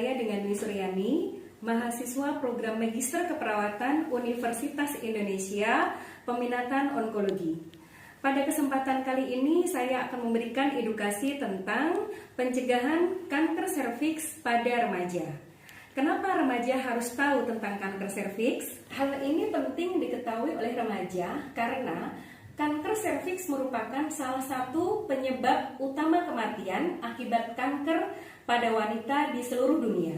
saya dengan Dwi Suryani, mahasiswa program Magister Keperawatan Universitas Indonesia, peminatan onkologi. Pada kesempatan kali ini saya akan memberikan edukasi tentang pencegahan kanker serviks pada remaja. Kenapa remaja harus tahu tentang kanker serviks? Hal ini penting diketahui oleh remaja karena kanker serviks merupakan salah satu penyebab utama kematian akibat kanker pada wanita di seluruh dunia.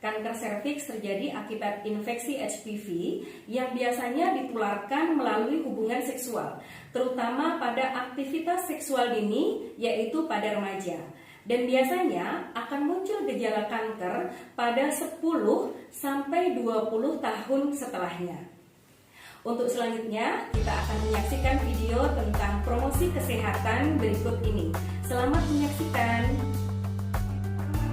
Kanker serviks terjadi akibat infeksi HPV yang biasanya ditularkan melalui hubungan seksual, terutama pada aktivitas seksual dini, yaitu pada remaja. Dan biasanya akan muncul gejala kanker pada 10 sampai 20 tahun setelahnya. Untuk selanjutnya, kita akan menyaksikan video tentang promosi kesehatan berikut ini. Selamat menyaksikan.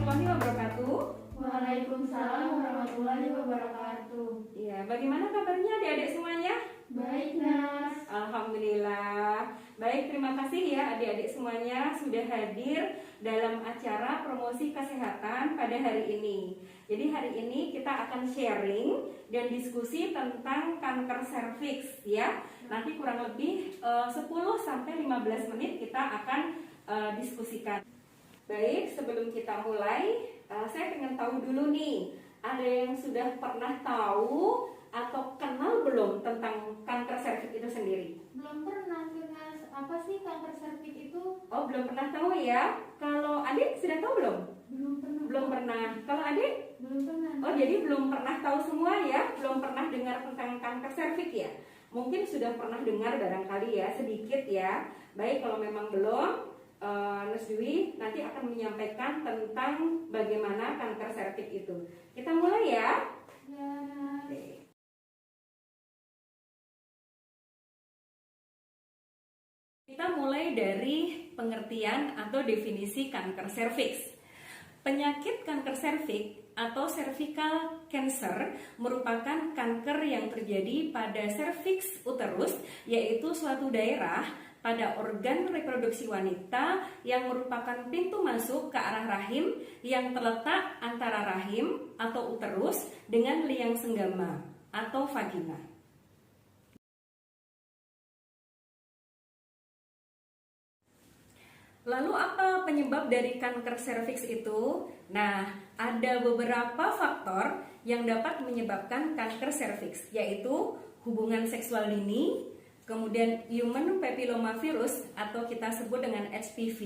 Warahmatullahi wabarakatuh. Waalaikumsalam warahmatullahi wabarakatuh. Ya, bagaimana kabarnya adik-adik semuanya? Baik, Nas. Alhamdulillah. Baik, terima kasih ya adik-adik semuanya sudah hadir dalam acara promosi kesehatan pada hari ini. Jadi hari ini kita akan sharing dan diskusi tentang kanker serviks ya. Nanti kurang lebih 10 sampai 15 menit kita akan diskusikan. Baik, sebelum kita mulai, saya ingin tahu dulu nih, ada yang sudah pernah tahu atau kenal belum tentang kanker serviks itu sendiri? Belum pernah tuh, Nas. Apa sih kanker serviks itu? Oh, belum pernah tahu ya. Kalau adik sudah tahu belum? Belum pernah. Belum pernah. Kalau adik? Belum pernah. Oh, jadi belum pernah tahu semua ya? Belum pernah dengar tentang kanker serviks ya? Mungkin sudah pernah dengar barangkali ya, sedikit ya. Baik, kalau memang belum, Nus Dwi nanti akan menyampaikan tentang bagaimana kanker serviks itu. Kita mulai ya. Ya, Nas. Kita mulai dari pengertian atau definisi kanker serviks. Penyakit kanker serviks atau cervical cancer merupakan kanker yang terjadi pada serviks uterus, yaitu suatu daerah pada organ reproduksi wanita yang merupakan pintu masuk ke arah rahim yang terletak antara rahim atau uterus dengan liang senggama atau vagina. Lalu apa penyebab dari kanker serviks itu? Nah, ada beberapa faktor yang dapat menyebabkan kanker serviks, yaitu hubungan seksual dini, kemudian human papillomavirus atau kita sebut dengan HPV,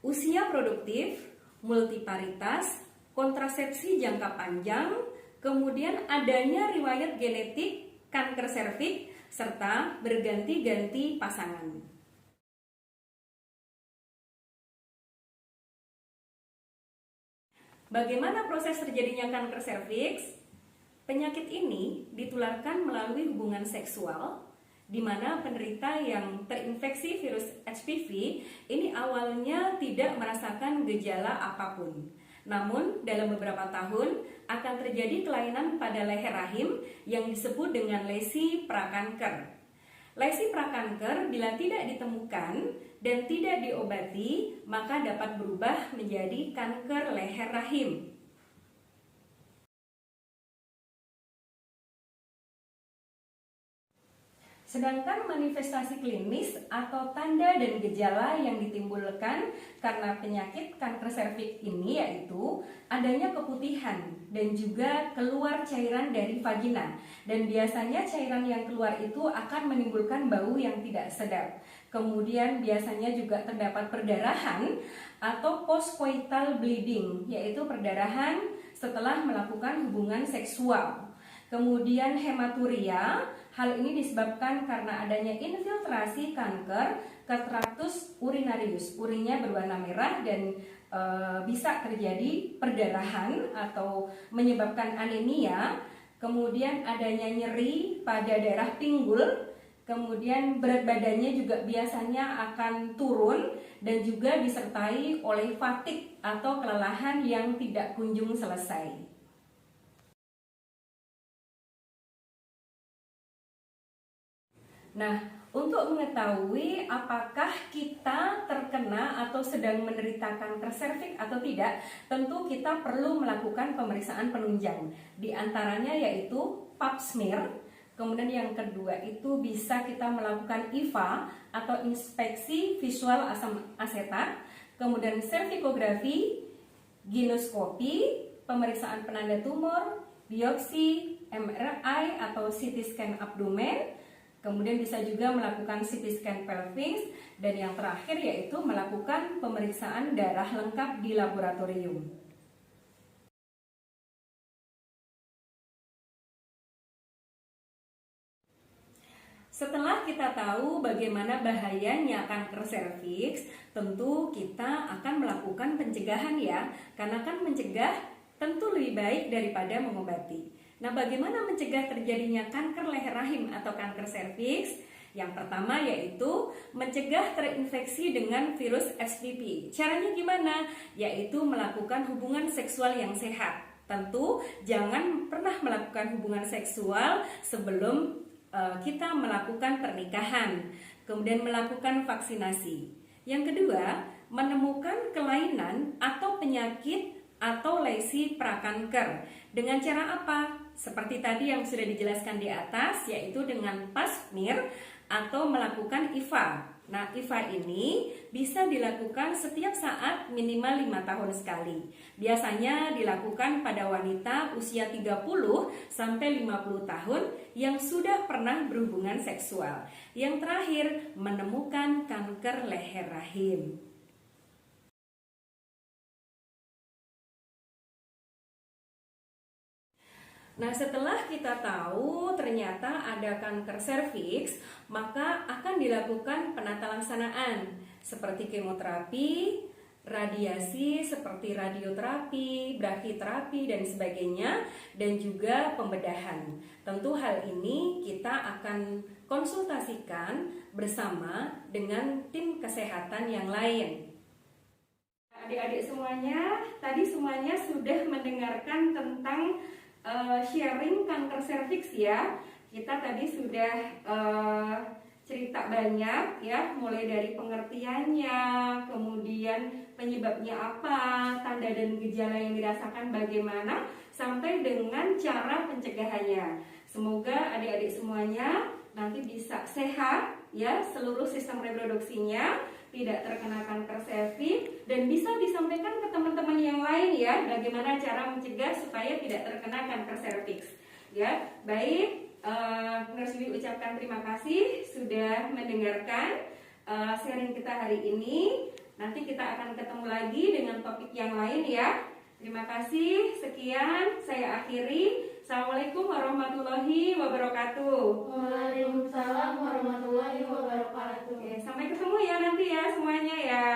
usia produktif, multiparitas, kontrasepsi jangka panjang, kemudian adanya riwayat genetik kanker serviks, serta berganti-ganti pasangan. Bagaimana proses terjadinya kanker serviks? Penyakit ini ditularkan melalui hubungan seksual, di mana penderita yang terinfeksi virus HPV ini awalnya tidak merasakan gejala apapun. Namun, dalam beberapa tahun akan terjadi kelainan pada leher rahim yang disebut dengan lesi prakanker. Lesi prakanker bila tidak ditemukan dan tidak diobati, maka dapat berubah menjadi kanker leher rahim. Sedangkan manifestasi klinis atau tanda dan gejala yang ditimbulkan karena penyakit kanker serviks ini yaitu adanya keputihan dan juga keluar cairan dari vagina. Dan biasanya cairan yang keluar itu akan menimbulkan bau yang tidak sedap. Kemudian biasanya juga terdapat perdarahan atau postcoital bleeding, yaitu perdarahan setelah melakukan hubungan seksual. Kemudian hematuria, hal ini disebabkan karena adanya infiltrasi kanker ke traktus urinarius. Urinnya berwarna merah dan bisa terjadi perdarahan atau menyebabkan anemia. Kemudian adanya nyeri pada daerah pinggul. Kemudian berat badannya juga biasanya akan turun dan juga disertai oleh fatigue atau kelelahan yang tidak kunjung selesai. Nah, Untuk mengetahui apakah kita terkena atau sedang menderita kanker serviks atau tidak, tentu kita perlu melakukan pemeriksaan penunjang. Di antaranya yaitu pap smear, kemudian yang kedua itu bisa kita melakukan IVA atau inspeksi visual asam asetat, kemudian servikografi, gineskopi, pemeriksaan penanda tumor, biopsi, MRI atau CT scan abdomen. Kemudian bisa juga melakukan CT scan pelvis, dan yang terakhir yaitu melakukan pemeriksaan darah lengkap di laboratorium. Setelah kita tahu bagaimana bahayanya kanker serviks, tentu kita akan melakukan pencegahan ya, karena kan mencegah tentu lebih baik daripada mengobati. Nah, bagaimana mencegah terjadinya kanker leher rahim atau kanker serviks? Yang pertama yaitu mencegah terinfeksi dengan virus HPV. Caranya gimana? Yaitu melakukan hubungan seksual yang sehat. Tentu jangan pernah melakukan hubungan seksual sebelum kita melakukan pernikahan. Kemudian melakukan vaksinasi. Yang kedua, menemukan kelainan atau penyakit atau lesi prakanker. Dengan cara apa? Seperti tadi yang sudah dijelaskan di atas, yaitu dengan pap smear atau melakukan IVA. Nah, IVA ini bisa dilakukan setiap saat minimal 5 tahun sekali. Biasanya dilakukan pada wanita usia 30 sampai 50 tahun yang sudah pernah berhubungan seksual. Yang terakhir, menemukan kanker leher rahim. Nah, setelah kita tahu ternyata ada kanker serviks, maka akan dilakukan penata laksanaan seperti kemoterapi, radiasi seperti radioterapi, brachyterapi dan sebagainya, dan juga pembedahan. Tentu hal ini kita akan konsultasikan bersama dengan tim kesehatan yang lain. Adik-adik semuanya, tadi semuanya sudah mendengarkan tentang sharing kanker serviks ya. Kita tadi sudah cerita banyak ya, mulai dari pengertiannya, kemudian penyebabnya apa, tanda dan gejala yang dirasakan bagaimana, sampai dengan cara pencegahannya. Semoga adik-adik semuanya nanti bisa sehat ya, seluruh sistem reproduksinya, tidak terkena kanker serviks, dan bisa disampaikan ke teman-teman yang lain ya, bagaimana cara mencegah supaya tidak terkena kanker serviks. Ya, baik, Nurse Dwi ucapkan terima kasih sudah mendengarkan sharing kita hari ini. Nanti kita akan ketemu lagi dengan topik yang lain ya. Terima kasih, sekian saya akhiri. Assalamualaikum warahmatullahi wabarakatuh. Waalaikumsalam warahmatullahi wabarakatuh. Oke, sampai ketemu ya nanti ya semuanya ya.